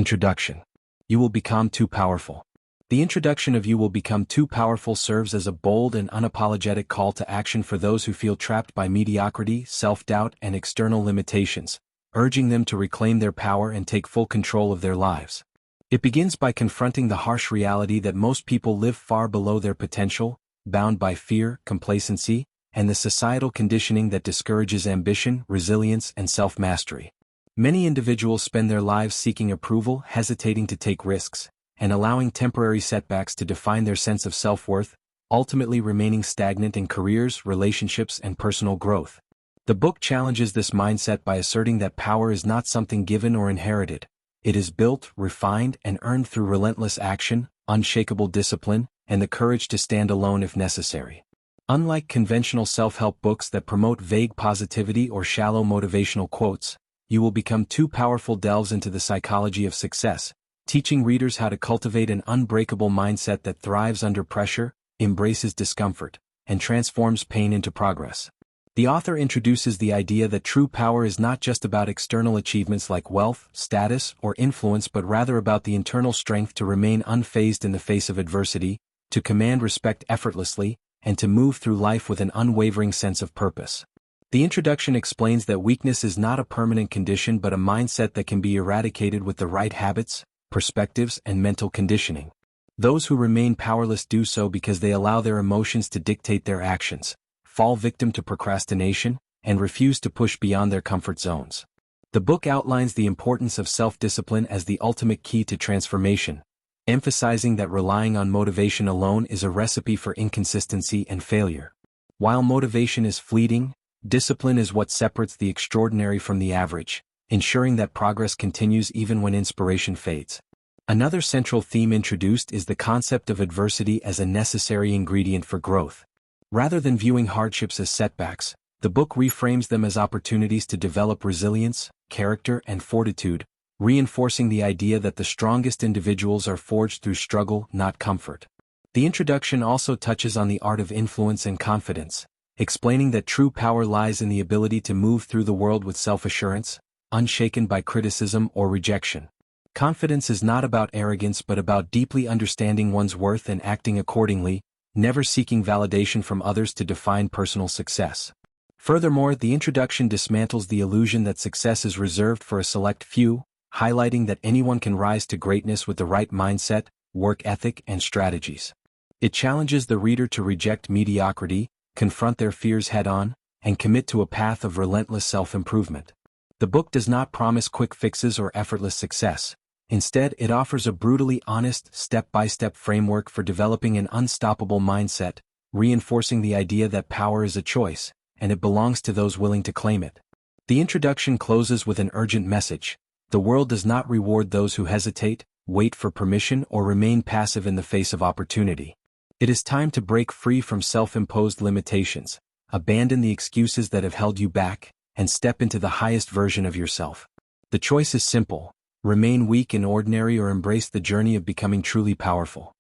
Introduction. You will become too powerful. The introduction of "You will become too powerful" serves as a bold and unapologetic call to action for those who feel trapped by mediocrity, self-doubt, and external limitations, urging them to reclaim their power and take full control of their lives. It begins by confronting the harsh reality that most people live far below their potential, bound by fear, complacency, and the societal conditioning that discourages ambition, resilience, and self-mastery. Many individuals spend their lives seeking approval, hesitating to take risks, and allowing temporary setbacks to define their sense of self-worth, ultimately remaining stagnant in careers, relationships, and personal growth. The book challenges this mindset by asserting that power is not something given or inherited. It is built, refined, and earned through relentless action, unshakable discipline, and the courage to stand alone if necessary. Unlike conventional self-help books that promote vague positivity or shallow motivational quotes, You Will Become Too Powerful delves into the psychology of success, teaching readers how to cultivate an unbreakable mindset that thrives under pressure, embraces discomfort, and transforms pain into progress. The author introduces the idea that true power is not just about external achievements like wealth, status, or influence, but rather about the internal strength to remain unfazed in the face of adversity, to command respect effortlessly, and to move through life with an unwavering sense of purpose. The introduction explains that weakness is not a permanent condition but a mindset that can be eradicated with the right habits, perspectives, and mental conditioning. Those who remain powerless do so because they allow their emotions to dictate their actions, fall victim to procrastination, and refuse to push beyond their comfort zones. The book outlines the importance of self-discipline as the ultimate key to transformation, emphasizing that relying on motivation alone is a recipe for inconsistency and failure. While motivation is fleeting, discipline is what separates the extraordinary from the average, ensuring that progress continues even when inspiration fades. Another central theme introduced is the concept of adversity as a necessary ingredient for growth. Rather than viewing hardships as setbacks, the book reframes them as opportunities to develop resilience, character, and fortitude, reinforcing the idea that the strongest individuals are forged through struggle, not comfort. The introduction also touches on the art of influence and confidence, explaining that true power lies in the ability to move through the world with self-assurance, unshaken by criticism or rejection. Confidence is not about arrogance but about deeply understanding one's worth and acting accordingly, never seeking validation from others to define personal success. Furthermore, the introduction dismantles the illusion that success is reserved for a select few, highlighting that anyone can rise to greatness with the right mindset, work ethic, and strategies. It challenges the reader to reject mediocrity, confront their fears head-on, and commit to a path of relentless self-improvement. The book does not promise quick fixes or effortless success. Instead, it offers a brutally honest, step-by-step framework for developing an unstoppable mindset, reinforcing the idea that power is a choice, and it belongs to those willing to claim it. The introduction closes with an urgent message. The world does not reward those who hesitate, wait for permission, or remain passive in the face of opportunity. It is time to break free from self-imposed limitations, abandon the excuses that have held you back, and step into the highest version of yourself. The choice is simple: remain weak and ordinary or embrace the journey of becoming truly powerful.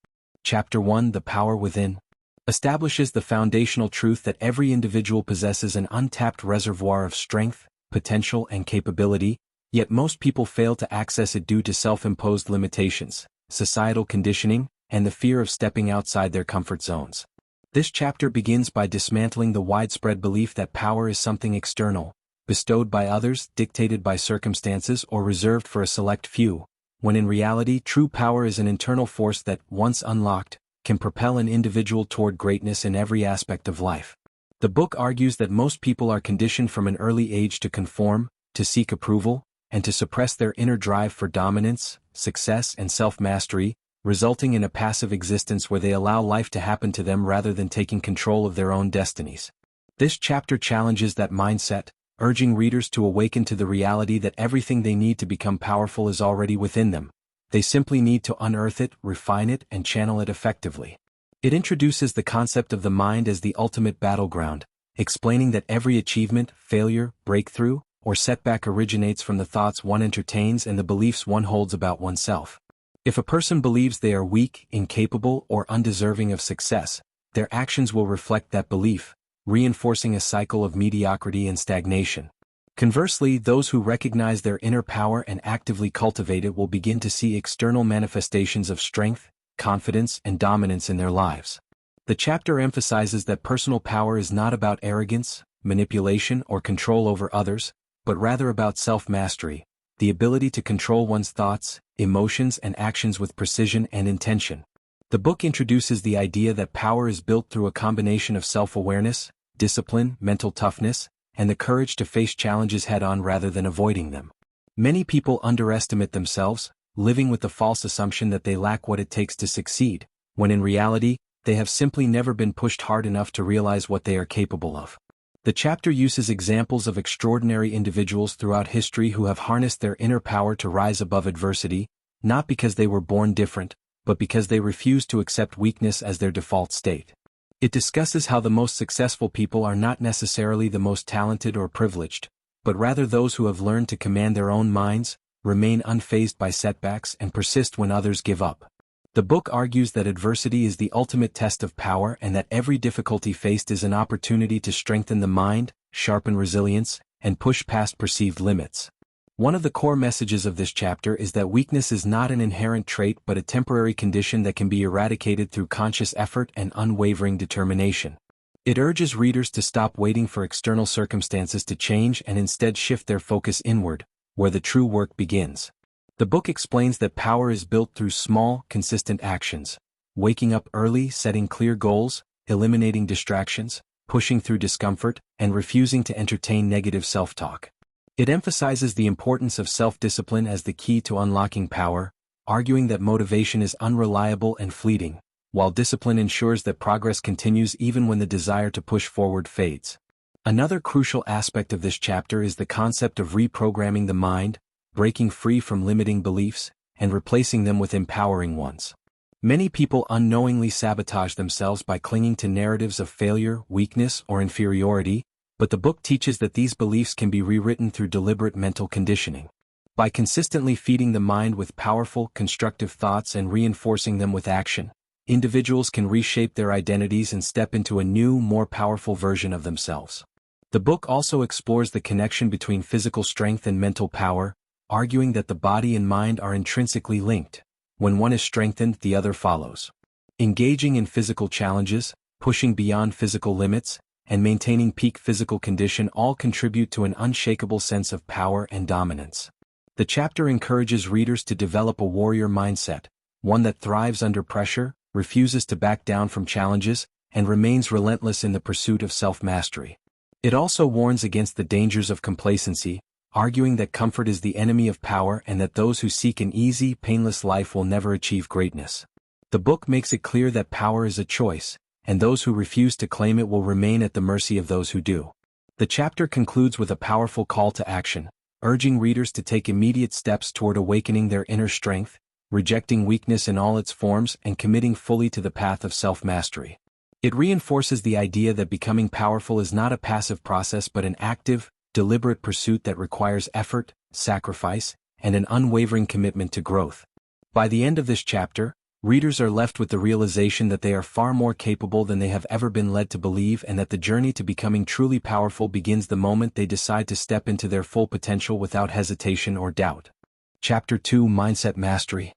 Chapter 1: The Power Within establishes the foundational truth that every individual possesses an untapped reservoir of strength, potential, and capability, yet most people fail to access it due to self-imposed limitations, societal conditioning, and the fear of stepping outside their comfort zones. This chapter begins by dismantling the widespread belief that power is something external, bestowed by others, dictated by circumstances, or reserved for a select few, when in reality true power is an internal force that, once unlocked, can propel an individual toward greatness in every aspect of life. The book argues that most people are conditioned from an early age to conform, to seek approval, and to suppress their inner drive for dominance, success, and self-mastery, resulting in a passive existence where they allow life to happen to them rather than taking control of their own destinies. This chapter challenges that mindset, urging readers to awaken to the reality that everything they need to become powerful is already within them. They simply need to unearth it, refine it, and channel it effectively. It introduces the concept of the mind as the ultimate battleground, explaining that every achievement, failure, breakthrough, or setback originates from the thoughts one entertains and the beliefs one holds about oneself. If a person believes they are weak, incapable, or undeserving of success, their actions will reflect that belief, reinforcing a cycle of mediocrity and stagnation. Conversely, those who recognize their inner power and actively cultivate it will begin to see external manifestations of strength, confidence, and dominance in their lives. The chapter emphasizes that personal power is not about arrogance, manipulation, or control over others, but rather about self-mastery, the ability to control one's thoughts, emotions, and actions with precision and intention. The book introduces the idea that power is built through a combination of self-awareness, discipline, mental toughness, and the courage to face challenges head-on rather than avoiding them. Many people underestimate themselves, living with the false assumption that they lack what it takes to succeed, when in reality, they have simply never been pushed hard enough to realize what they are capable of. The chapter uses examples of extraordinary individuals throughout history who have harnessed their inner power to rise above adversity, not because they were born different, but because they refused to accept weakness as their default state. It discusses how the most successful people are not necessarily the most talented or privileged, but rather those who have learned to command their own minds, remain unfazed by setbacks, and persist when others give up. The book argues that adversity is the ultimate test of power and that every difficulty faced is an opportunity to strengthen the mind, sharpen resilience, and push past perceived limits. One of the core messages of this chapter is that weakness is not an inherent trait but a temporary condition that can be eradicated through conscious effort and unwavering determination. It urges readers to stop waiting for external circumstances to change and instead shift their focus inward, where the true work begins. The book explains that power is built through small, consistent actions: waking up early, setting clear goals, eliminating distractions, pushing through discomfort, and refusing to entertain negative self-talk. It emphasizes the importance of self-discipline as the key to unlocking power, arguing that motivation is unreliable and fleeting, while discipline ensures that progress continues even when the desire to push forward fades. Another crucial aspect of this chapter is the concept of reprogramming the mind, breaking free from limiting beliefs, and replacing them with empowering ones. Many people unknowingly sabotage themselves by clinging to narratives of failure, weakness, or inferiority, but the book teaches that these beliefs can be rewritten through deliberate mental conditioning. By consistently feeding the mind with powerful, constructive thoughts and reinforcing them with action, individuals can reshape their identities and step into a new, more powerful version of themselves. The book also explores the connection between physical strength and mental power, arguing that the body and mind are intrinsically linked. When one is strengthened, the other follows. Engaging in physical challenges, pushing beyond physical limits, and maintaining peak physical condition all contribute to an unshakable sense of power and dominance. The chapter encourages readers to develop a warrior mindset, one that thrives under pressure, refuses to back down from challenges, and remains relentless in the pursuit of self-mastery. It also warns against the dangers of complacency, arguing that comfort is the enemy of power and that those who seek an easy, painless life will never achieve greatness. The book makes it clear that power is a choice, and those who refuse to claim it will remain at the mercy of those who do. The chapter concludes with a powerful call to action, urging readers to take immediate steps toward awakening their inner strength, rejecting weakness in all its forms, and committing fully to the path of self-mastery. It reinforces the idea that becoming powerful is not a passive process but an active, deliberate pursuit that requires effort, sacrifice, and an unwavering commitment to growth. By the end of this chapter, readers are left with the realization that they are far more capable than they have ever been led to believe and that the journey to becoming truly powerful begins the moment they decide to step into their full potential without hesitation or doubt. Chapter 2: Mindset Mastery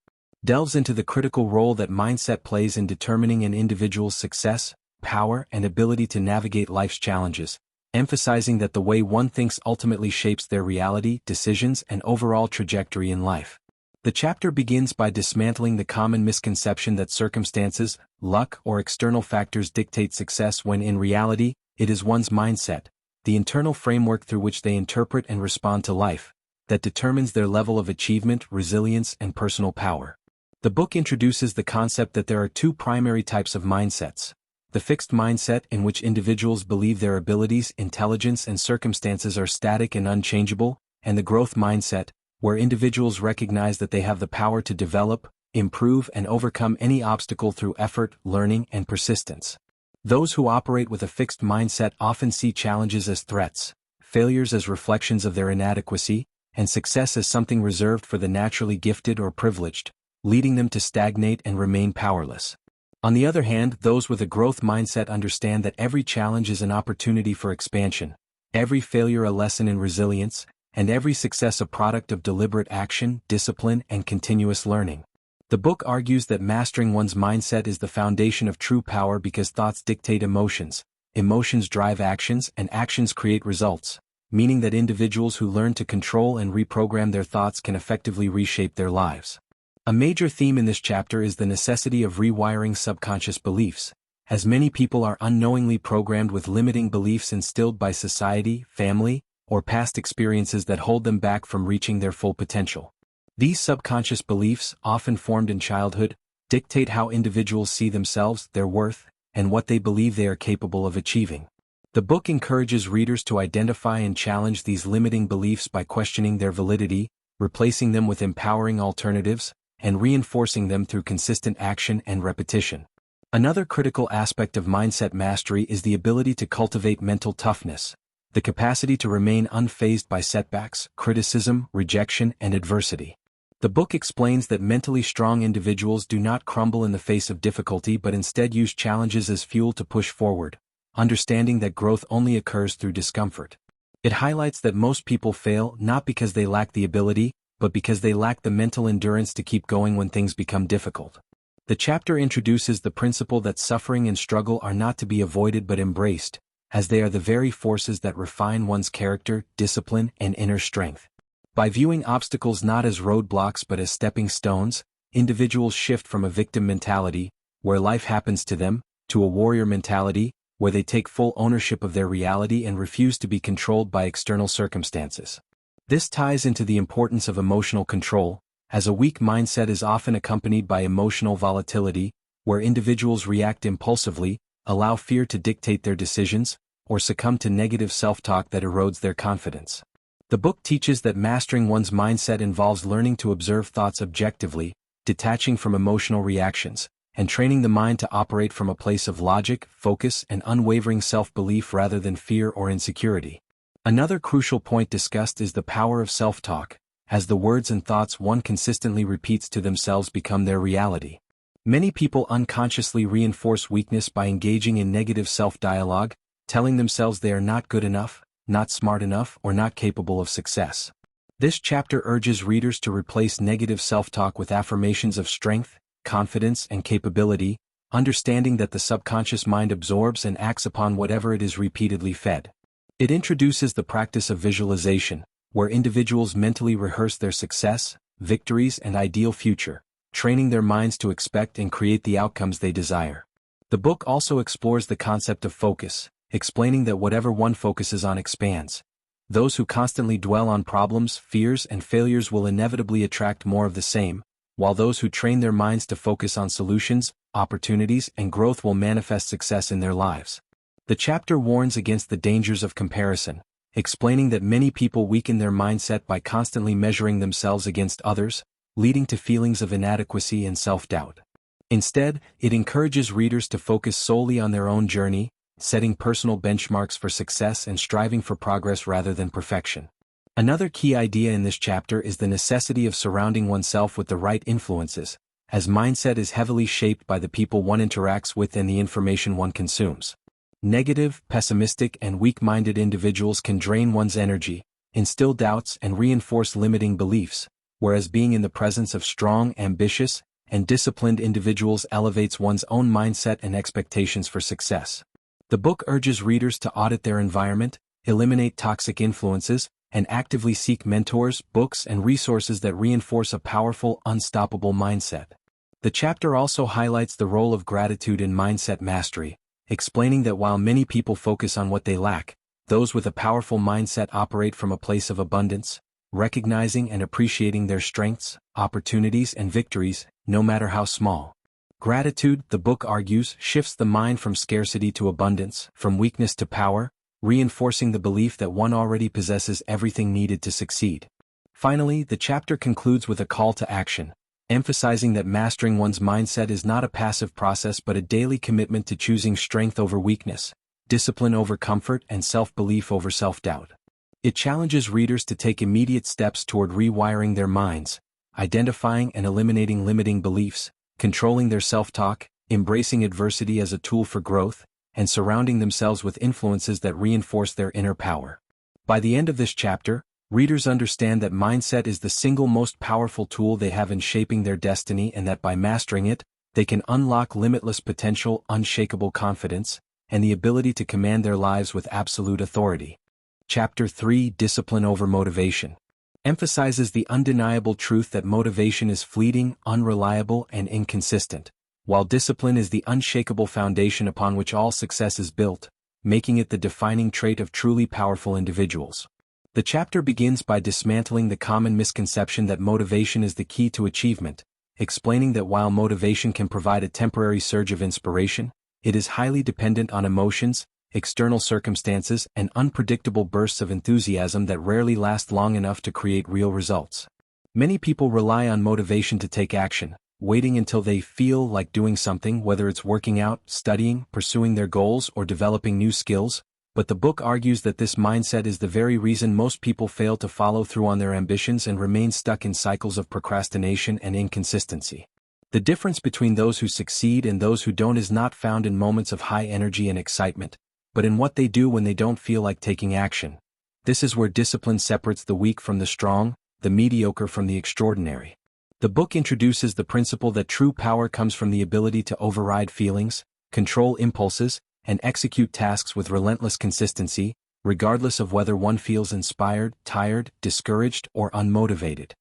delves into the critical role that mindset plays in determining an individual's success, power, and ability to navigate life's challenges, emphasizing that the way one thinks ultimately shapes their reality, decisions, and overall trajectory in life. The chapter begins by dismantling the common misconception that circumstances, luck, or external factors dictate success when in reality, it is one's mindset, the internal framework through which they interpret and respond to life, that determines their level of achievement, resilience, and personal power. The book introduces the concept that there are two primary types of mindsets: the fixed mindset, in which individuals believe their abilities, intelligence, and circumstances are static and unchangeable, and the growth mindset, where individuals recognize that they have the power to develop, improve, and overcome any obstacle through effort, learning, and persistence. Those who operate with a fixed mindset often see challenges as threats, failures as reflections of their inadequacy, and success as something reserved for the naturally gifted or privileged, leading them to stagnate and remain powerless. On the other hand, those with a growth mindset understand that every challenge is an opportunity for expansion, every failure a lesson in resilience, and every success a product of deliberate action, discipline, and continuous learning. The book argues that mastering one's mindset is the foundation of true power because thoughts dictate emotions, emotions drive actions, and actions create results, meaning that individuals who learn to control and reprogram their thoughts can effectively reshape their lives. A major theme in this chapter is the necessity of rewiring subconscious beliefs, as many people are unknowingly programmed with limiting beliefs instilled by society, family, or past experiences that hold them back from reaching their full potential. These subconscious beliefs, often formed in childhood, dictate how individuals see themselves, their worth, and what they believe they are capable of achieving. The book encourages readers to identify and challenge these limiting beliefs by questioning their validity, replacing them with empowering alternatives, and reinforcing them through consistent action and repetition. Another critical aspect of mindset mastery is the ability to cultivate mental toughness, the capacity to remain unfazed by setbacks, criticism, rejection, and adversity. The book explains that mentally strong individuals do not crumble in the face of difficulty but instead use challenges as fuel to push forward, understanding that growth only occurs through discomfort. It highlights that most people fail not because they lack the ability, but because they lack the mental endurance to keep going when things become difficult. The chapter introduces the principle that suffering and struggle are not to be avoided but embraced, as they are the very forces that refine one's character, discipline, and inner strength. By viewing obstacles not as roadblocks but as stepping stones, individuals shift from a victim mentality, where life happens to them, to a warrior mentality, where they take full ownership of their reality and refuse to be controlled by external circumstances. This ties into the importance of emotional control, as a weak mindset is often accompanied by emotional volatility, where individuals react impulsively, allow fear to dictate their decisions, or succumb to negative self-talk that erodes their confidence. The book teaches that mastering one's mindset involves learning to observe thoughts objectively, detaching from emotional reactions, and training the mind to operate from a place of logic, focus, and unwavering self-belief rather than fear or insecurity. Another crucial point discussed is the power of self-talk, as the words and thoughts one consistently repeats to themselves become their reality. Many people unconsciously reinforce weakness by engaging in negative self-dialogue, telling themselves they are not good enough, not smart enough, or not capable of success. This chapter urges readers to replace negative self-talk with affirmations of strength, confidence, and capability, understanding that the subconscious mind absorbs and acts upon whatever it is repeatedly fed. It introduces the practice of visualization, where individuals mentally rehearse their success, victories, and ideal future, training their minds to expect and create the outcomes they desire. The book also explores the concept of focus, explaining that whatever one focuses on expands. Those who constantly dwell on problems, fears, and failures will inevitably attract more of the same, while those who train their minds to focus on solutions, opportunities, and growth will manifest success in their lives. The chapter warns against the dangers of comparison, explaining that many people weaken their mindset by constantly measuring themselves against others, leading to feelings of inadequacy and self-doubt. Instead, it encourages readers to focus solely on their own journey, setting personal benchmarks for success and striving for progress rather than perfection. Another key idea in this chapter is the necessity of surrounding oneself with the right influences, as mindset is heavily shaped by the people one interacts with and the information one consumes. Negative, pessimistic, and weak-minded individuals can drain one's energy, instill doubts, and reinforce limiting beliefs, whereas being in the presence of strong, ambitious, and disciplined individuals elevates one's own mindset and expectations for success. The book urges readers to audit their environment, eliminate toxic influences, and actively seek mentors, books, and resources that reinforce a powerful, unstoppable mindset. The chapter also highlights the role of gratitude in mindset mastery, explaining that while many people focus on what they lack, those with a powerful mindset operate from a place of abundance, recognizing and appreciating their strengths, opportunities, and victories, no matter how small. Gratitude, the book argues, shifts the mind from scarcity to abundance, from weakness to power, reinforcing the belief that one already possesses everything needed to succeed. Finally, the chapter concludes with a call to action, emphasizing that mastering one's mindset is not a passive process but a daily commitment to choosing strength over weakness, discipline over comfort, and self-belief over self-doubt. It challenges readers to take immediate steps toward rewiring their minds, identifying and eliminating limiting beliefs, controlling their self-talk, embracing adversity as a tool for growth, and surrounding themselves with influences that reinforce their inner power. By the end of this chapter, readers understand that mindset is the single most powerful tool they have in shaping their destiny, and that by mastering it, they can unlock limitless potential, unshakable confidence, and the ability to command their lives with absolute authority. Chapter 3: Discipline over Motivation emphasizes the undeniable truth that motivation is fleeting, unreliable, and inconsistent, while discipline is the unshakable foundation upon which all success is built, making it the defining trait of truly powerful individuals. The chapter begins by dismantling the common misconception that motivation is the key to achievement, explaining that while motivation can provide a temporary surge of inspiration, it is highly dependent on emotions, external circumstances, and unpredictable bursts of enthusiasm that rarely last long enough to create real results. Many people rely on motivation to take action, waiting until they feel like doing something, whether it's working out, studying, pursuing their goals, or developing new skills, but the book argues that this mindset is the very reason most people fail to follow through on their ambitions and remain stuck in cycles of procrastination and inconsistency. The difference between those who succeed and those who don't is not found in moments of high energy and excitement, but in what they do when they don't feel like taking action. This is where discipline separates the weak from the strong, the mediocre from the extraordinary. The book introduces the principle that true power comes from the ability to override feelings, control impulses, and execute tasks with relentless consistency, regardless of whether one feels inspired, tired, discouraged, or unmotivated.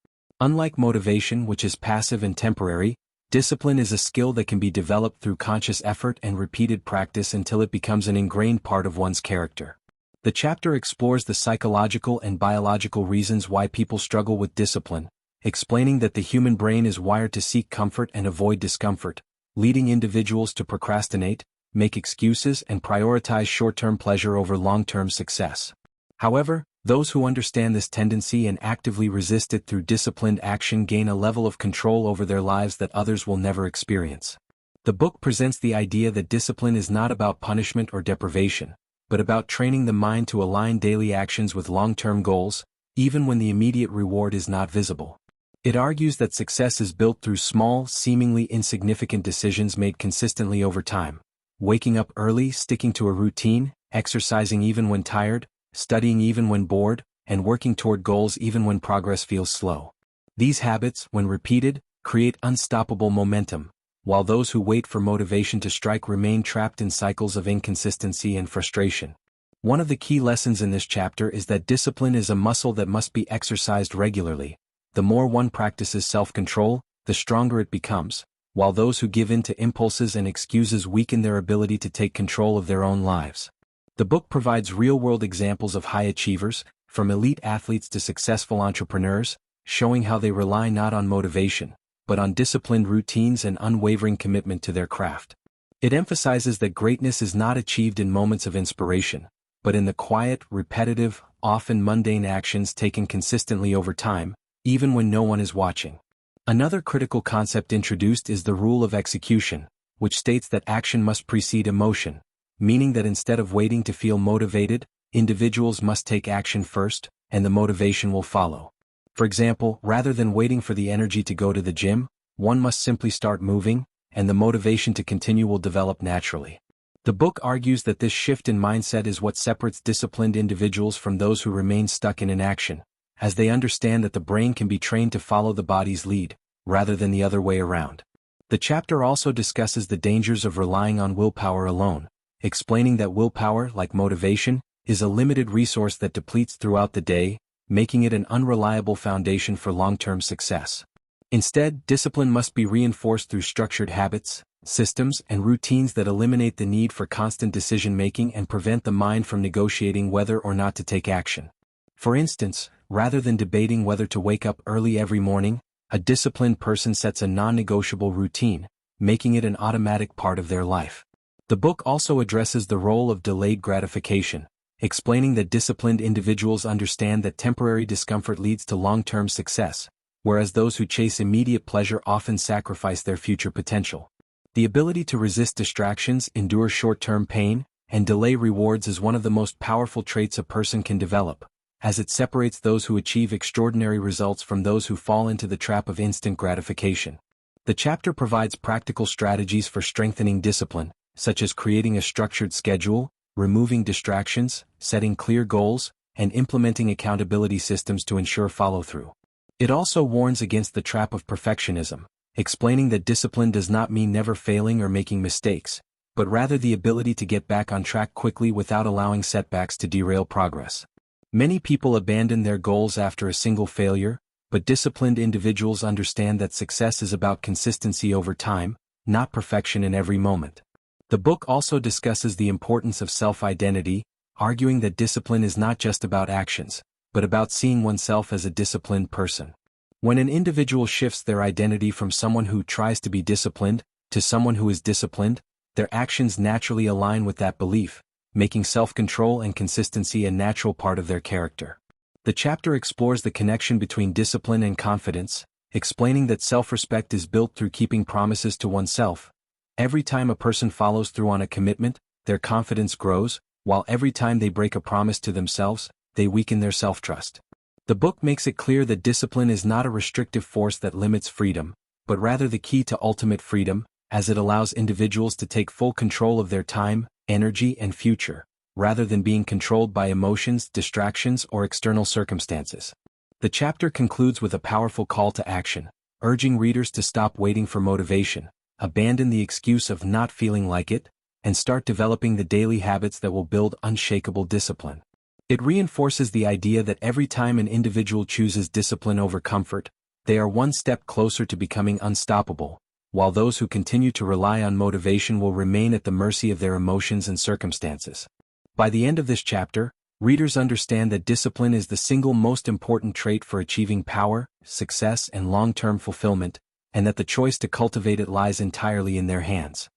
Unlike motivation, which is passive and temporary, discipline is a skill that can be developed through conscious effort and repeated practice until it becomes an ingrained part of one's character. The chapter explores the psychological and biological reasons why people struggle with discipline, explaining that the human brain is wired to seek comfort and avoid discomfort, leading individuals to procrastinate, make excuses, and prioritize short-term pleasure over long-term success. However, those who understand this tendency and actively resist it through disciplined action gain a level of control over their lives that others will never experience. The book presents the idea that discipline is not about punishment or deprivation, but about training the mind to align daily actions with long-term goals, even when the immediate reward is not visible. It argues that success is built through small, seemingly insignificant decisions made consistently over time. Waking up early, sticking to a routine, exercising even when tired, studying even when bored, and working toward goals even when progress feels slow. These habits, when repeated, create unstoppable momentum, while those who wait for motivation to strike remain trapped in cycles of inconsistency and frustration. One of the key lessons in this chapter is that discipline is a muscle that must be exercised regularly. The more one practices self-control, the stronger it becomes, while those who give in to impulses and excuses weaken their ability to take control of their own lives. The book provides real-world examples of high achievers, from elite athletes to successful entrepreneurs, showing how they rely not on motivation, but on disciplined routines and unwavering commitment to their craft. It emphasizes that greatness is not achieved in moments of inspiration, but in the quiet, repetitive, often mundane actions taken consistently over time, even when no one is watching. Another critical concept introduced is the rule of execution, which states that action must precede emotion, meaning that instead of waiting to feel motivated, individuals must take action first, and the motivation will follow. For example, rather than waiting for the energy to go to the gym, one must simply start moving, and the motivation to continue will develop naturally. The book argues that this shift in mindset is what separates disciplined individuals from those who remain stuck in inaction, as they understand that the brain can be trained to follow the body's lead, rather than the other way around. The chapter also discusses the dangers of relying on willpower alone, explaining that willpower, like motivation, is a limited resource that depletes throughout the day, making it an unreliable foundation for long-term success. Instead, discipline must be reinforced through structured habits, systems, and routines that eliminate the need for constant decision-making and prevent the mind from negotiating whether or not to take action. For instance, rather than debating whether to wake up early every morning, a disciplined person sets a non-negotiable routine, making it an automatic part of their life. The book also addresses the role of delayed gratification, explaining that disciplined individuals understand that temporary discomfort leads to long-term success, whereas those who chase immediate pleasure often sacrifice their future potential. The ability to resist distractions, endure short-term pain, and delay rewards is one of the most powerful traits a person can develop, as it separates those who achieve extraordinary results from those who fall into the trap of instant gratification. The chapter provides practical strategies for strengthening discipline, such as creating a structured schedule, removing distractions, setting clear goals, and implementing accountability systems to ensure follow-through. It also warns against the trap of perfectionism, explaining that discipline does not mean never failing or making mistakes, but rather the ability to get back on track quickly without allowing setbacks to derail progress. Many people abandon their goals after a single failure, but disciplined individuals understand that success is about consistency over time, not perfection in every moment. The book also discusses the importance of self-identity, arguing that discipline is not just about actions, but about seeing oneself as a disciplined person. When an individual shifts their identity from someone who tries to be disciplined to someone who is disciplined, their actions naturally align with that belief, making self-control and consistency a natural part of their character. The chapter explores the connection between discipline and confidence, explaining that self-respect is built through keeping promises to oneself. Every time a person follows through on a commitment, their confidence grows, while every time they break a promise to themselves, they weaken their self-trust. The book makes it clear that discipline is not a restrictive force that limits freedom, but rather the key to ultimate freedom, as it allows individuals to take full control of their time, energy, and future, rather than being controlled by emotions, distractions, or external circumstances. The chapter concludes with a powerful call to action, urging readers to stop waiting for motivation, abandon the excuse of not feeling like it, and start developing the daily habits that will build unshakable discipline. It reinforces the idea that every time an individual chooses discipline over comfort, they are one step closer to becoming unstoppable, while those who continue to rely on motivation will remain at the mercy of their emotions and circumstances. By the end of this chapter, readers understand that discipline is the single most important trait for achieving power, success, and long-term fulfillment, and that the choice to cultivate it lies entirely in their hands.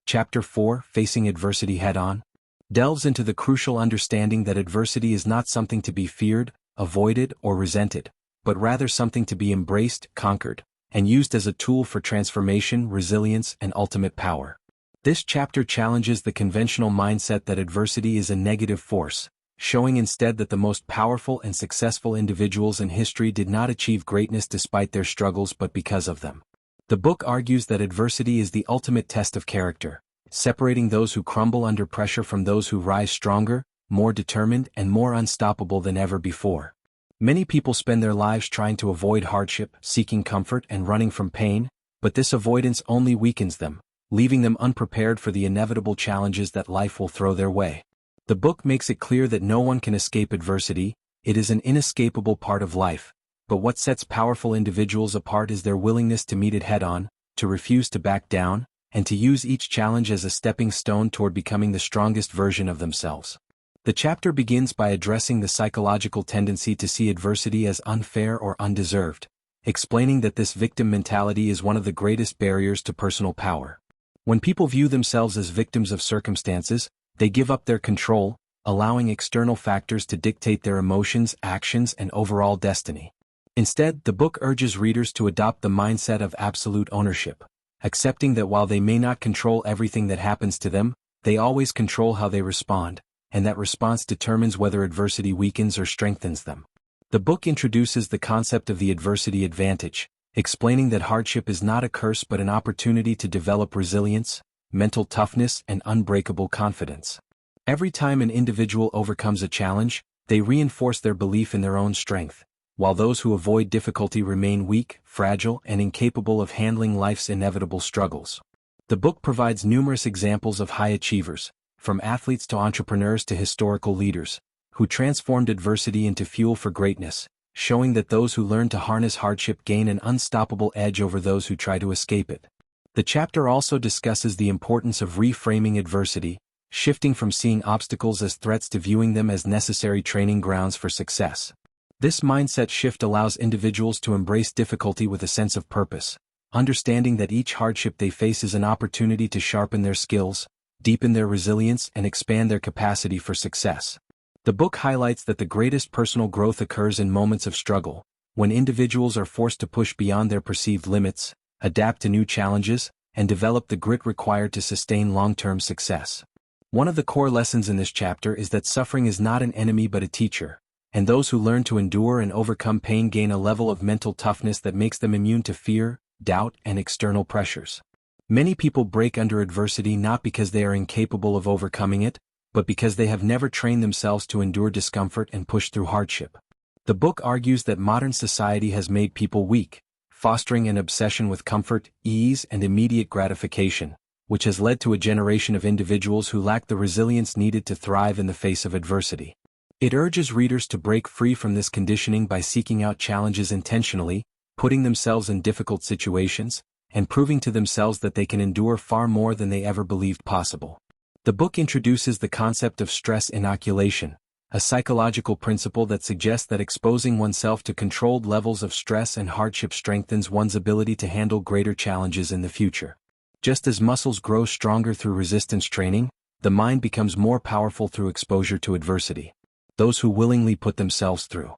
Chapter 4, Facing Adversity Head-On, delves into the crucial understanding that adversity is not something to be feared, avoided, or resented, but rather something to be embraced, conquered, and used as a tool for transformation, resilience, and ultimate power. This chapter challenges the conventional mindset that adversity is a negative force, showing instead that the most powerful and successful individuals in history did not achieve greatness despite their struggles but because of them. The book argues that adversity is the ultimate test of character, separating those who crumble under pressure from those who rise stronger, more determined, and more unstoppable than ever before. Many people spend their lives trying to avoid hardship, seeking comfort, and running from pain, but this avoidance only weakens them, leaving them unprepared for the inevitable challenges that life will throw their way. The book makes it clear that no one can escape adversity, it is an inescapable part of life, but what sets powerful individuals apart is their willingness to meet it head-on, to refuse to back down, and to use each challenge as a stepping stone toward becoming the strongest version of themselves. The chapter begins by addressing the psychological tendency to see adversity as unfair or undeserved, explaining that this victim mentality is one of the greatest barriers to personal power. When people view themselves as victims of circumstances, they give up their control, allowing external factors to dictate their emotions, actions, and overall destiny. Instead, the book urges readers to adopt the mindset of absolute ownership, accepting that while they may not control everything that happens to them, they always control how they respond, and that response determines whether adversity weakens or strengthens them. The book introduces the concept of the adversity advantage, explaining that hardship is not a curse but an opportunity to develop resilience, mental toughness, and unbreakable confidence. Every time an individual overcomes a challenge, they reinforce their belief in their own strength, while those who avoid difficulty remain weak, fragile, and incapable of handling life's inevitable struggles. The book provides numerous examples of high achievers, from athletes to entrepreneurs to historical leaders, who transformed adversity into fuel for greatness, showing that those who learn to harness hardship gain an unstoppable edge over those who try to escape it. The chapter also discusses the importance of reframing adversity, shifting from seeing obstacles as threats to viewing them as necessary training grounds for success. This mindset shift allows individuals to embrace difficulty with a sense of purpose, understanding that each hardship they face is an opportunity to sharpen their skills, deepen their resilience, and expand their capacity for success. The book highlights that the greatest personal growth occurs in moments of struggle, when individuals are forced to push beyond their perceived limits, adapt to new challenges, and develop the grit required to sustain long-term success. One of the core lessons in this chapter is that suffering is not an enemy but a teacher, and those who learn to endure and overcome pain gain a level of mental toughness that makes them immune to fear, doubt, and external pressures. Many people break under adversity not because they are incapable of overcoming it, but because they have never trained themselves to endure discomfort and push through hardship. The book argues that modern society has made people weak, fostering an obsession with comfort, ease, and immediate gratification, which has led to a generation of individuals who lack the resilience needed to thrive in the face of adversity. It urges readers to break free from this conditioning by seeking out challenges intentionally, putting themselves in difficult situations, and proving to themselves that they can endure far more than they ever believed possible. The book introduces the concept of stress inoculation, a psychological principle that suggests that exposing oneself to controlled levels of stress and hardship strengthens one's ability to handle greater challenges in the future. Just as muscles grow stronger through resistance training, the mind becomes more powerful through exposure to adversity. Those who willingly put themselves through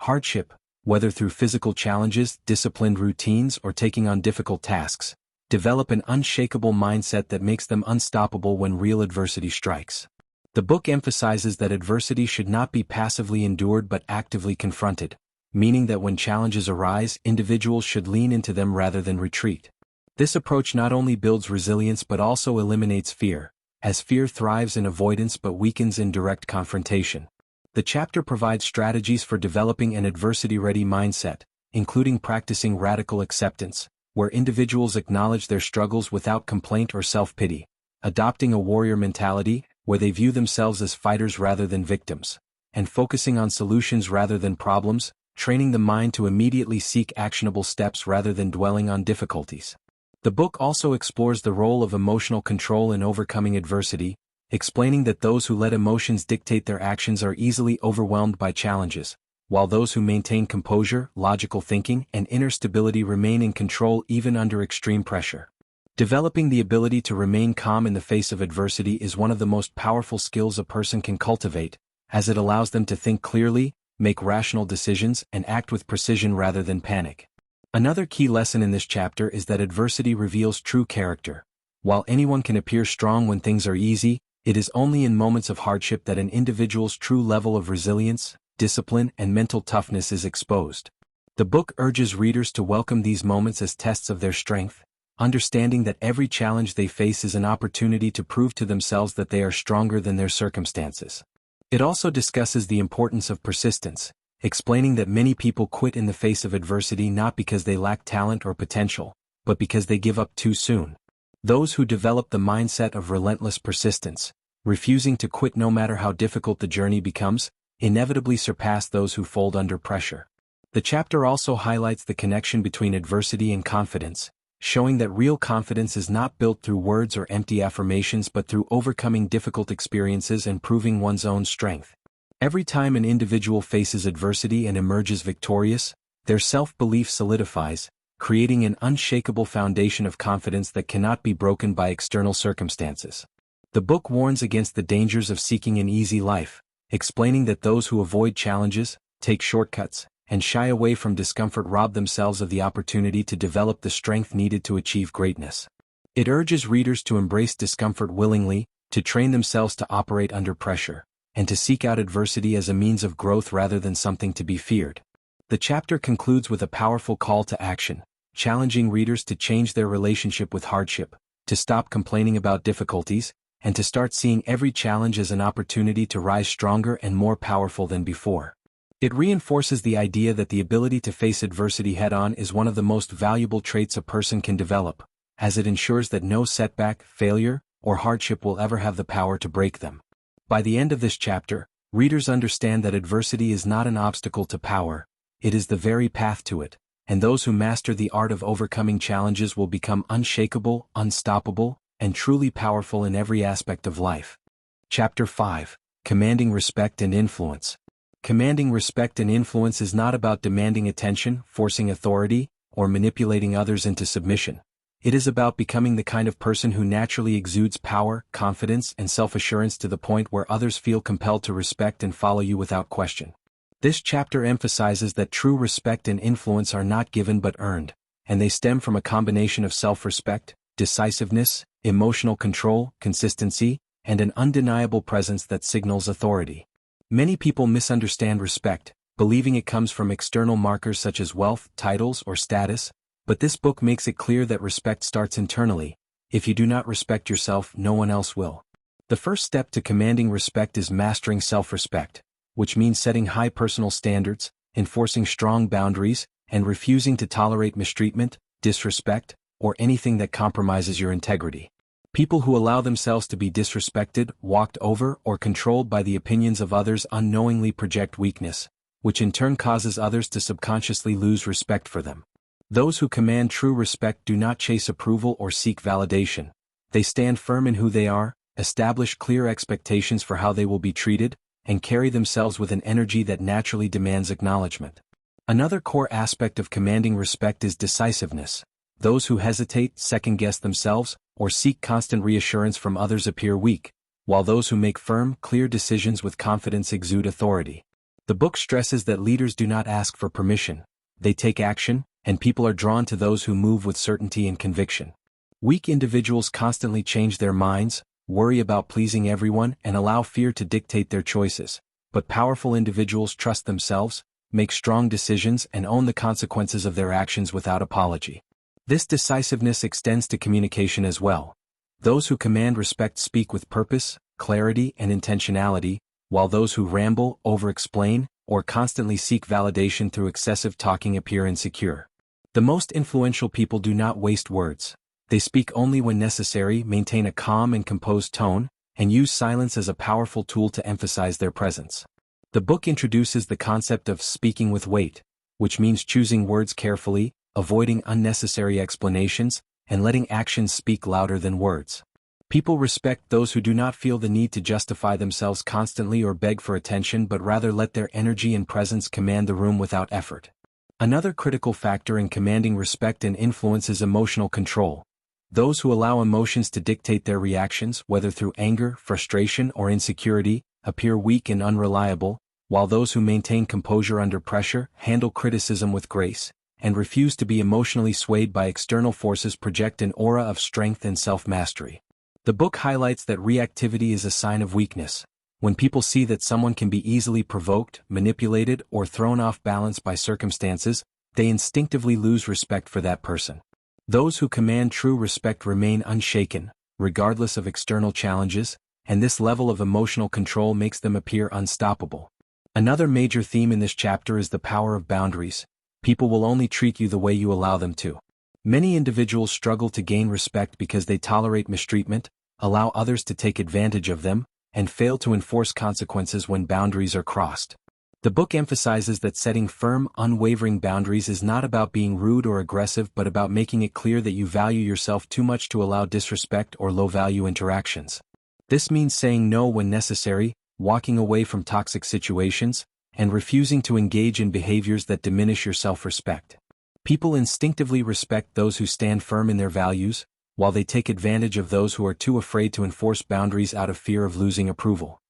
hardship, whether through physical challenges, disciplined routines, or taking on difficult tasks, develop an unshakable mindset that makes them unstoppable when real adversity strikes. The book emphasizes that adversity should not be passively endured but actively confronted, meaning that when challenges arise, individuals should lean into them rather than retreat. This approach not only builds resilience but also eliminates fear, as fear thrives in avoidance but weakens in direct confrontation. The chapter provides strategies for developing an adversity-ready mindset, including practicing radical acceptance, where individuals acknowledge their struggles without complaint or self-pity, adopting a warrior mentality, where they view themselves as fighters rather than victims, and focusing on solutions rather than problems, training the mind to immediately seek actionable steps rather than dwelling on difficulties. The book also explores the role of emotional control in overcoming adversity, explaining that those who let emotions dictate their actions are easily overwhelmed by challenges, while those who maintain composure, logical thinking, and inner stability remain in control even under extreme pressure. Developing the ability to remain calm in the face of adversity is one of the most powerful skills a person can cultivate, as it allows them to think clearly, make rational decisions, and act with precision rather than panic. Another key lesson in this chapter is that adversity reveals true character. While anyone can appear strong when things are easy, it is only in moments of hardship that an individual's true level of resilience, discipline, and mental toughness is exposed. The book urges readers to welcome these moments as tests of their strength, understanding that every challenge they face is an opportunity to prove to themselves that they are stronger than their circumstances. It also discusses the importance of persistence, explaining that many people quit in the face of adversity not because they lack talent or potential, but because they give up too soon. Those who develop the mindset of relentless persistence, refusing to quit no matter how difficult the journey becomes, inevitably surpass those who fold under pressure. The chapter also highlights the connection between adversity and confidence, showing that real confidence is not built through words or empty affirmations but through overcoming difficult experiences and proving one's own strength. Every time an individual faces adversity and emerges victorious, their self-belief solidifies, creating an unshakable foundation of confidence that cannot be broken by external circumstances. The book warns against the dangers of seeking an easy life, explaining that those who avoid challenges, take shortcuts, and shy away from discomfort rob themselves of the opportunity to develop the strength needed to achieve greatness. It urges readers to embrace discomfort willingly, to train themselves to operate under pressure, and to seek out adversity as a means of growth rather than something to be feared. The chapter concludes with a powerful call to action, challenging readers to change their relationship with hardship, to stop complaining about difficulties, and to start seeing every challenge as an opportunity to rise stronger and more powerful than before. It reinforces the idea that the ability to face adversity head-on is one of the most valuable traits a person can develop, as it ensures that no setback, failure, or hardship will ever have the power to break them. By the end of this chapter, readers understand that adversity is not an obstacle to power, it is the very path to it, and those who master the art of overcoming challenges will become unshakable, unstoppable, and truly powerful in every aspect of life. Chapter 5: Commanding Respect and Influence. Commanding respect and influence is not about demanding attention, forcing authority, or manipulating others into submission. It is about becoming the kind of person who naturally exudes power, confidence, and self-assurance to the point where others feel compelled to respect and follow you without question. This chapter emphasizes that true respect and influence are not given but earned, and they stem from a combination of self-respect, decisiveness, emotional control, consistency, and an undeniable presence that signals authority. Many people misunderstand respect, believing it comes from external markers such as wealth, titles, or status, but this book makes it clear that respect starts internally. If you do not respect yourself, no one else will. The first step to commanding respect is mastering self-respect, which means setting high personal standards, enforcing strong boundaries, and refusing to tolerate mistreatment, disrespect, or anything that compromises your integrity. People who allow themselves to be disrespected, walked over, or controlled by the opinions of others unknowingly project weakness, which in turn causes others to subconsciously lose respect for them. Those who command true respect do not chase approval or seek validation. They stand firm in who they are, establish clear expectations for how they will be treated, and carry themselves with an energy that naturally demands acknowledgement. Another core aspect of commanding respect is decisiveness. Those who hesitate, second-guess themselves, or seek constant reassurance from others appear weak, while those who make firm, clear decisions with confidence exude authority. The book stresses that leaders do not ask for permission, they take action, and people are drawn to those who move with certainty and conviction. Weak individuals constantly change their minds, worry about pleasing everyone, and allow fear to dictate their choices, but powerful individuals trust themselves, make strong decisions, and own the consequences of their actions without apology. This decisiveness extends to communication as well. Those who command respect speak with purpose, clarity, and intentionality, while those who ramble, over-explain, or constantly seek validation through excessive talking appear insecure. The most influential people do not waste words. They speak only when necessary, maintain a calm and composed tone, and use silence as a powerful tool to emphasize their presence. The book introduces the concept of speaking with weight, which means choosing words carefully, avoiding unnecessary explanations, and letting actions speak louder than words. People respect those who do not feel the need to justify themselves constantly or beg for attention but rather let their energy and presence command the room without effort. Another critical factor in commanding respect and influence is emotional control. Those who allow emotions to dictate their reactions, whether through anger, frustration, or insecurity, appear weak and unreliable, while those who maintain composure under pressure, handle criticism with grace, and refuse to be emotionally swayed by external forces project an aura of strength and self-mastery. The book highlights that reactivity is a sign of weakness. When people see that someone can be easily provoked, manipulated, or thrown off balance by circumstances, they instinctively lose respect for that person. Those who command true respect remain unshaken, regardless of external challenges, and this level of emotional control makes them appear unstoppable. Another major theme in this chapter is the power of boundaries. People will only treat you the way you allow them to. Many individuals struggle to gain respect because they tolerate mistreatment, allow others to take advantage of them, and fail to enforce consequences when boundaries are crossed. The book emphasizes that setting firm, unwavering boundaries is not about being rude or aggressive but about making it clear that you value yourself too much to allow disrespect or low-value interactions. This means saying no when necessary, walking away from toxic situations, and refusing to engage in behaviors that diminish your self-respect. People instinctively respect those who stand firm in their values, while they take advantage of those who are too afraid to enforce boundaries out of fear of losing approval.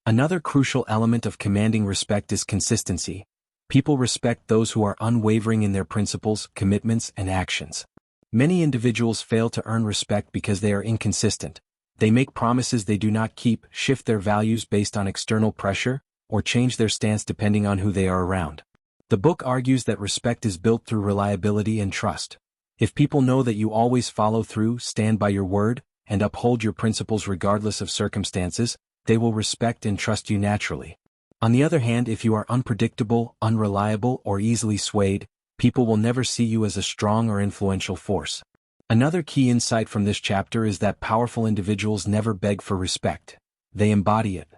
Another crucial element of commanding respect is consistency. People respect those who are unwavering in their principles, commitments, and actions. Many individuals fail to earn respect because they are inconsistent. They make promises they do not keep, shift their values based on external pressure, or change their stance depending on who they are around. The book argues that respect is built through reliability and trust. If people know that you always follow through, stand by your word, and uphold your principles regardless of circumstances, they will respect and trust you naturally. On the other hand, if you are unpredictable, unreliable, or easily swayed, people will never see you as a strong or influential force. Another key insight from this chapter is that powerful individuals never beg for respect. They embody it.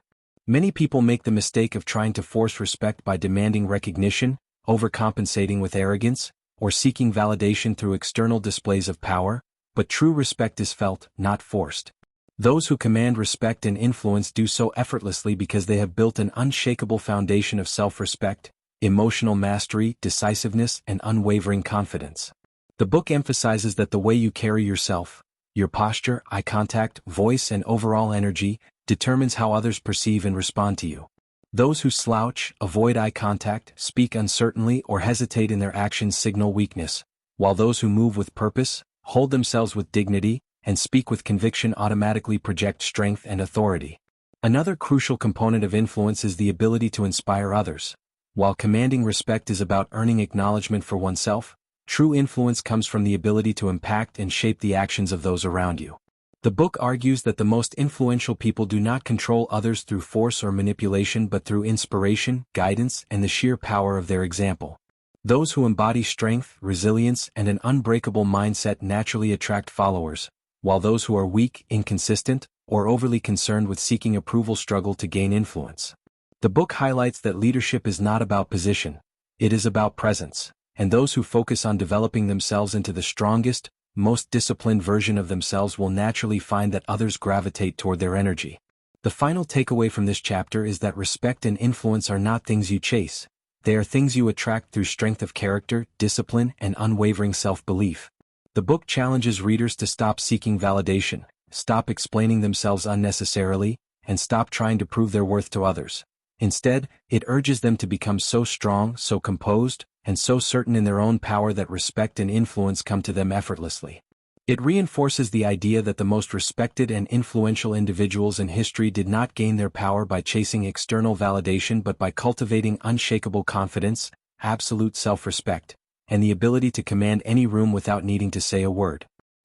Many people make the mistake of trying to force respect by demanding recognition, overcompensating with arrogance, or seeking validation through external displays of power, but true respect is felt, not forced. Those who command respect and influence do so effortlessly because they have built an unshakable foundation of self-respect, emotional mastery, decisiveness, and unwavering confidence. The book emphasizes that the way you carry yourself, your posture, eye contact, voice, and overall energy, determines how others perceive and respond to you. Those who slouch, avoid eye contact, speak uncertainly, or hesitate in their actions signal weakness, while those who move with purpose, hold themselves with dignity, and speak with conviction automatically project strength and authority. Another crucial component of influence is the ability to inspire others. While commanding respect is about earning acknowledgement for oneself, true influence comes from the ability to impact and shape the actions of those around you. The book argues that the most influential people do not control others through force or manipulation but through inspiration, guidance, and the sheer power of their example. Those who embody strength, resilience, and an unbreakable mindset naturally attract followers, while those who are weak, inconsistent, or overly concerned with seeking approval struggle to gain influence. The book highlights that leadership is not about position, it is about presence, and those who focus on developing themselves into the strongest, most disciplined version of themselves will naturally find that others gravitate toward their energy. The final takeaway from this chapter is that respect and influence are not things you chase. They are things you attract through strength of character, discipline, and unwavering self-belief. The book challenges readers to stop seeking validation, stop explaining themselves unnecessarily, and stop trying to prove their worth to others. Instead, it urges them to become so strong, so composed, and so certain in their own power that respect and influence come to them effortlessly. It reinforces the idea that the most respected and influential individuals in history did not gain their power by chasing external validation but by cultivating unshakable confidence, absolute self-respect, and the ability to command any room without needing to say a word.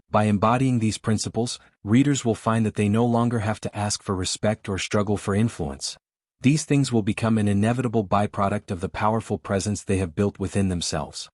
By embodying these principles, readers will find that they no longer have to ask for respect or struggle for influence. These things will become an inevitable byproduct of the powerful presence they have built within themselves.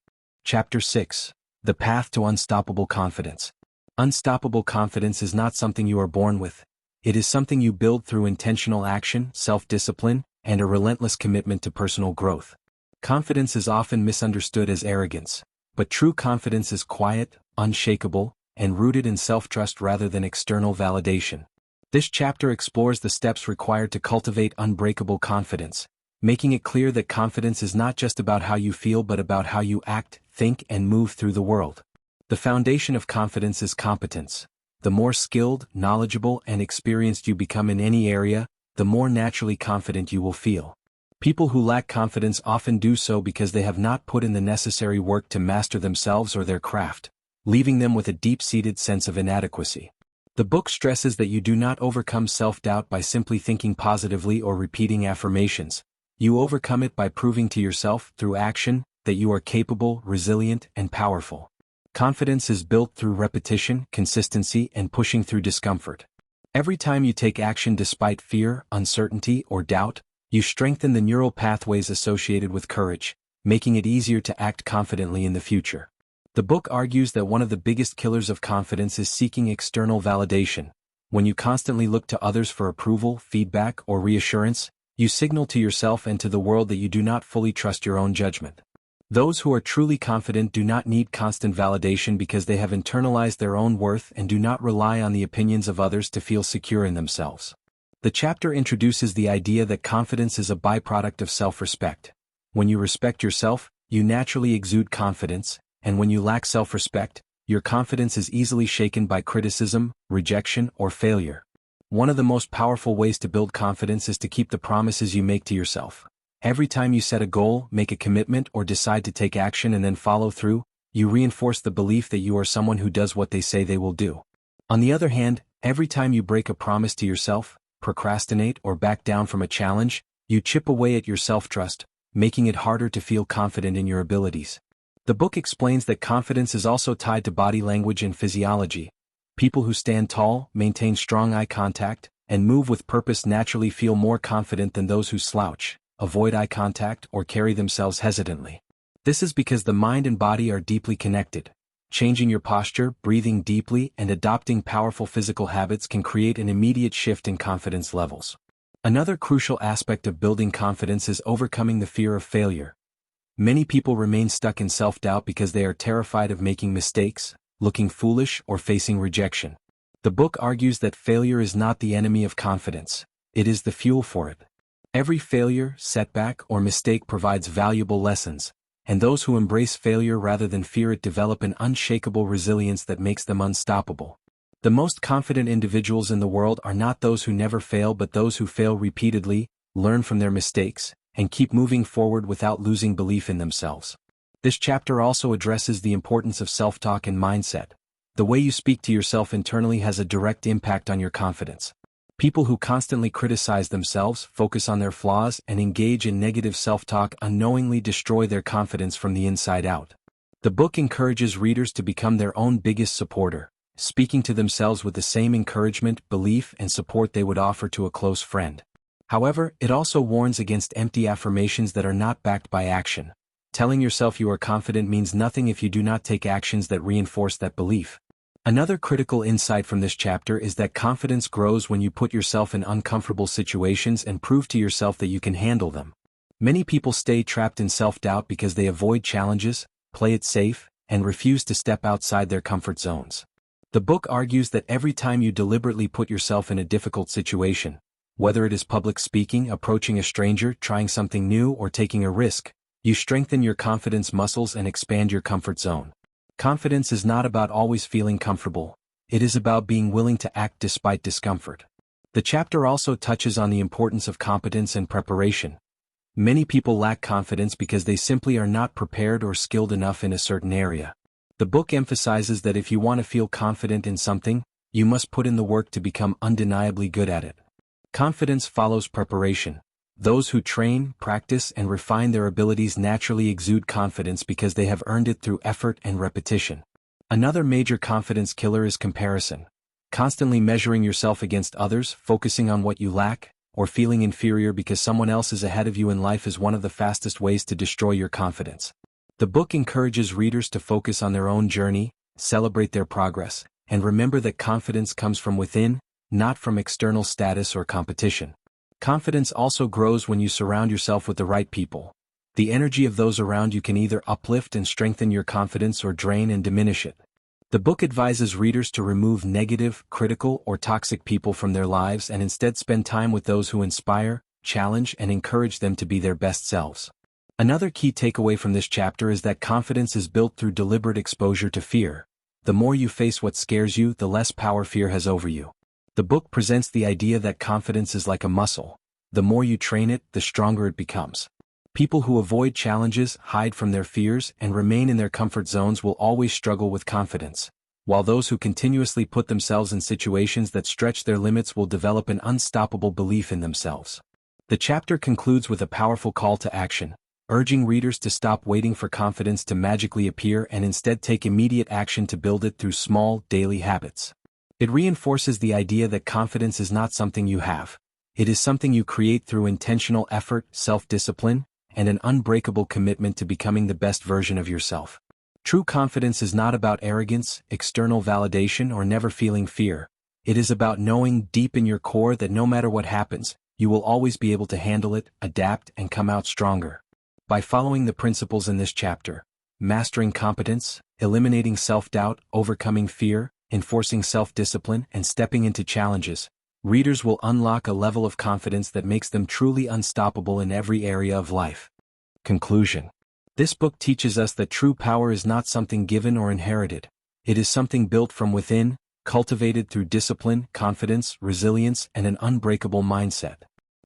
Chapter 6. The Path to Unstoppable Confidence. Unstoppable confidence is not something you are born with. It is something you build through intentional action, self-discipline, and a relentless commitment to personal growth. Confidence is often misunderstood as arrogance, but true confidence is quiet, unshakable, and rooted in self-trust rather than external validation. This chapter explores the steps required to cultivate unbreakable confidence, making it clear that confidence is not just about how you feel but about how you act, think, and move through the world. The foundation of confidence is competence. The more skilled, knowledgeable, and experienced you become in any area, the more naturally confident you will feel. People who lack confidence often do so because they have not put in the necessary work to master themselves or their craft, leaving them with a deep-seated sense of inadequacy. The book stresses that you do not overcome self-doubt by simply thinking positively or repeating affirmations. You overcome it by proving to yourself, through action, that you are capable, resilient, and powerful. Confidence is built through repetition, consistency, and pushing through discomfort. Every time you take action despite fear, uncertainty, or doubt, you strengthen the neural pathways associated with courage, making it easier to act confidently in the future. The book argues that one of the biggest killers of confidence is seeking external validation. When you constantly look to others for approval, feedback, or reassurance, you signal to yourself and to the world that you do not fully trust your own judgment. Those who are truly confident do not need constant validation because they have internalized their own worth and do not rely on the opinions of others to feel secure in themselves. The chapter introduces the idea that confidence is a byproduct of self-respect. When you respect yourself, you naturally exude confidence, and when you lack self-respect, your confidence is easily shaken by criticism, rejection, or failure. One of the most powerful ways to build confidence is to keep the promises you make to yourself. Every time you set a goal, make a commitment, or decide to take action and then follow through, you reinforce the belief that you are someone who does what they say they will do. On the other hand, every time you break a promise to yourself, procrastinate, or back down from a challenge, you chip away at your self-trust, making it harder to feel confident in your abilities. The book explains that confidence is also tied to body language and physiology. People who stand tall, maintain strong eye contact, and move with purpose naturally feel more confident than those who slouch, avoid eye contact, or carry themselves hesitantly. This is because the mind and body are deeply connected. Changing your posture, breathing deeply, and adopting powerful physical habits can create an immediate shift in confidence levels. Another crucial aspect of building confidence is overcoming the fear of failure. Many people remain stuck in self-doubt because they are terrified of making mistakes, looking foolish, or facing rejection. The book argues that failure is not the enemy of confidence, it is the fuel for it. Every failure, setback, or mistake provides valuable lessons, and those who embrace failure rather than fear it develop an unshakable resilience that makes them unstoppable. The most confident individuals in the world are not those who never fail but those who fail repeatedly, learn from their mistakes, and keep moving forward without losing belief in themselves. This chapter also addresses the importance of self-talk and mindset. The way you speak to yourself internally has a direct impact on your confidence. People who constantly criticize themselves, focus on their flaws, and engage in negative self-talk unknowingly destroy their confidence from the inside out. The book encourages readers to become their own biggest supporter. speaking to themselves with the same encouragement, belief, and support they would offer to a close friend. However, it also warns against empty affirmations that are not backed by action. Telling yourself you are confident means nothing if you do not take actions that reinforce that belief. Another critical insight from this chapter is that confidence grows when you put yourself in uncomfortable situations and prove to yourself that you can handle them. Many people stay trapped in self-doubt because they avoid challenges, play it safe, and refuse to step outside their comfort zones. The book argues that every time you deliberately put yourself in a difficult situation, whether it is public speaking, approaching a stranger, trying something new, or taking a risk, you strengthen your confidence muscles and expand your comfort zone. Confidence is not about always feeling comfortable, it is about being willing to act despite discomfort. The chapter also touches on the importance of competence and preparation. Many people lack confidence because they simply are not prepared or skilled enough in a certain area. The book emphasizes that if you want to feel confident in something, you must put in the work to become undeniably good at it. Confidence follows preparation. Those who train, practice, and refine their abilities naturally exude confidence because they have earned it through effort and repetition. Another major confidence killer is comparison. Constantly measuring yourself against others, focusing on what you lack, or feeling inferior because someone else is ahead of you in life is one of the fastest ways to destroy your confidence. The book encourages readers to focus on their own journey, celebrate their progress, and remember that confidence comes from within, not from external status or competition. Confidence also grows when you surround yourself with the right people. The energy of those around you can either uplift and strengthen your confidence or drain and diminish it. The book advises readers to remove negative, critical, or toxic people from their lives and instead spend time with those who inspire, challenge, and encourage them to be their best selves. Another key takeaway from this chapter is that confidence is built through deliberate exposure to fear. The more you face what scares you, the less power fear has over you. The book presents the idea that confidence is like a muscle. The more you train it, the stronger it becomes. People who avoid challenges, hide from their fears, and remain in their comfort zones will always struggle with confidence, while those who continuously put themselves in situations that stretch their limits will develop an unstoppable belief in themselves. The chapter concludes with a powerful call to action, urging readers to stop waiting for confidence to magically appear and instead take immediate action to build it through small, daily habits. It reinforces the idea that confidence is not something you have. It is something you create through intentional effort, self-discipline, and an unbreakable commitment to becoming the best version of yourself. True confidence is not about arrogance, external validation, or never feeling fear. It is about knowing deep in your core that no matter what happens, you will always be able to handle it, adapt, and come out stronger. By following the principles in this chapter, mastering competence, eliminating self-doubt, overcoming fear, enforcing self-discipline, and stepping into challenges, readers will unlock a level of confidence that makes them truly unstoppable in every area of life. Conclusion. This book teaches us that true power is not something given or inherited. It is something built from within, cultivated through discipline, confidence, resilience, and an unbreakable mindset.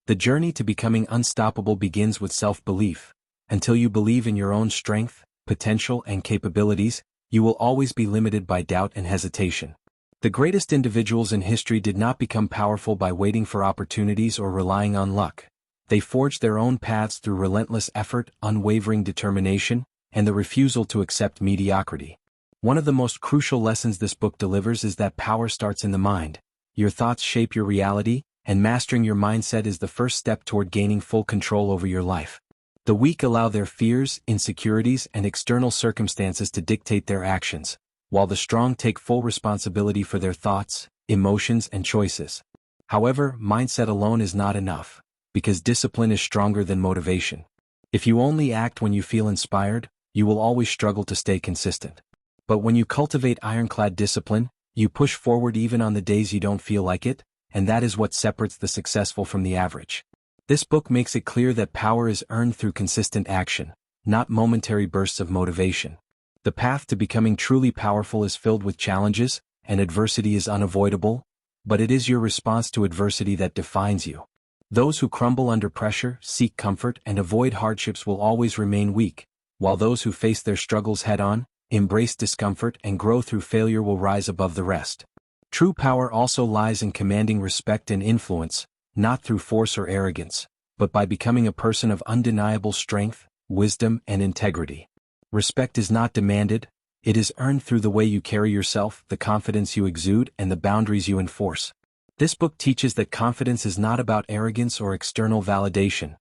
The journey to becoming unstoppable begins with self-belief. Until you believe in your own strength, potential, and capabilities, you will always be limited by doubt and hesitation. The greatest individuals in history did not become powerful by waiting for opportunities or relying on luck. They forged their own paths through relentless effort, unwavering determination, and the refusal to accept mediocrity. One of the most crucial lessons this book delivers is that power starts in the mind. Your thoughts shape your reality, and mastering your mindset is the first step toward gaining full control over your life. The weak allow their fears, insecurities, and external circumstances to dictate their actions, while the strong take full responsibility for their thoughts, emotions, and choices. However, mindset alone is not enough, because discipline is stronger than motivation. If you only act when you feel inspired, you will always struggle to stay consistent. But when you cultivate ironclad discipline, you push forward even on the days you don't feel like it, and that is what separates the successful from the average. This book makes it clear that power is earned through consistent action, not momentary bursts of motivation. The path to becoming truly powerful is filled with challenges, and adversity is unavoidable, but it is your response to adversity that defines you. Those who crumble under pressure, seek comfort, and avoid hardships will always remain weak, while those who face their struggles head-on, embrace discomfort, and grow through failure will rise above the rest. True power also lies in commanding respect and influence, not through force or arrogance, but by becoming a person of undeniable strength, wisdom, and integrity. Respect is not demanded, It is earned through the way you carry yourself, the confidence you exude, and the boundaries you enforce. This book teaches that confidence is not about arrogance or external validation.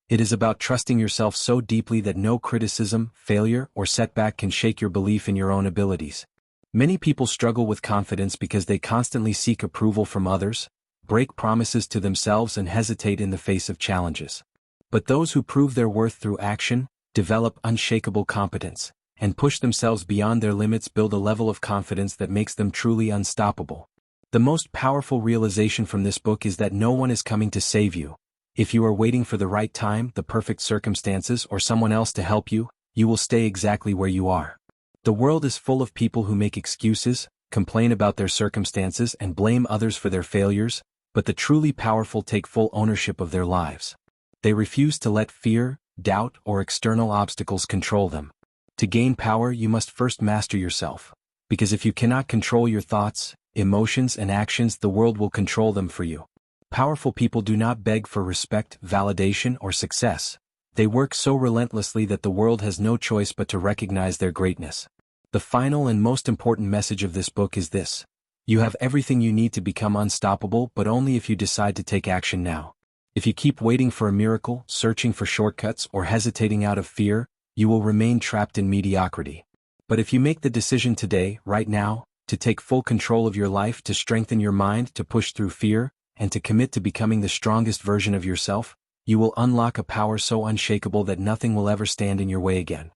It is about trusting yourself so deeply that no criticism, failure, or setback can shake your belief in your own abilities. Many people struggle with confidence because they constantly seek approval from others, break promises to themselves, and hesitate in the face of challenges. But those who prove their worth through action, develop unshakable competence, and push themselves beyond their limits build a level of confidence that makes them truly unstoppable. The most powerful realization from this book is that no one is coming to save you. If you are waiting for the right time, the perfect circumstances, or someone else to help you, you will stay exactly where you are. The world is full of people who make excuses, complain about their circumstances, and blame others for their failures, but the truly powerful take full ownership of their lives. They refuse to let fear, doubt, or external obstacles control them. To gain power, you must first master yourself. Because if you cannot control your thoughts, emotions, and actions, the world will control them for you. Powerful people do not beg for respect, validation, or success. They work so relentlessly that the world has no choice but to recognize their greatness. The final and most important message of this book is this: you have everything you need to become unstoppable, but only if you decide to take action now. If you keep waiting for a miracle, searching for shortcuts, or hesitating out of fear, you will remain trapped in mediocrity. But if you make the decision today, right now, to take full control of your life, to strengthen your mind, to push through fear, and to commit to becoming the strongest version of yourself, you will unlock a power so unshakable that nothing will ever stand in your way again.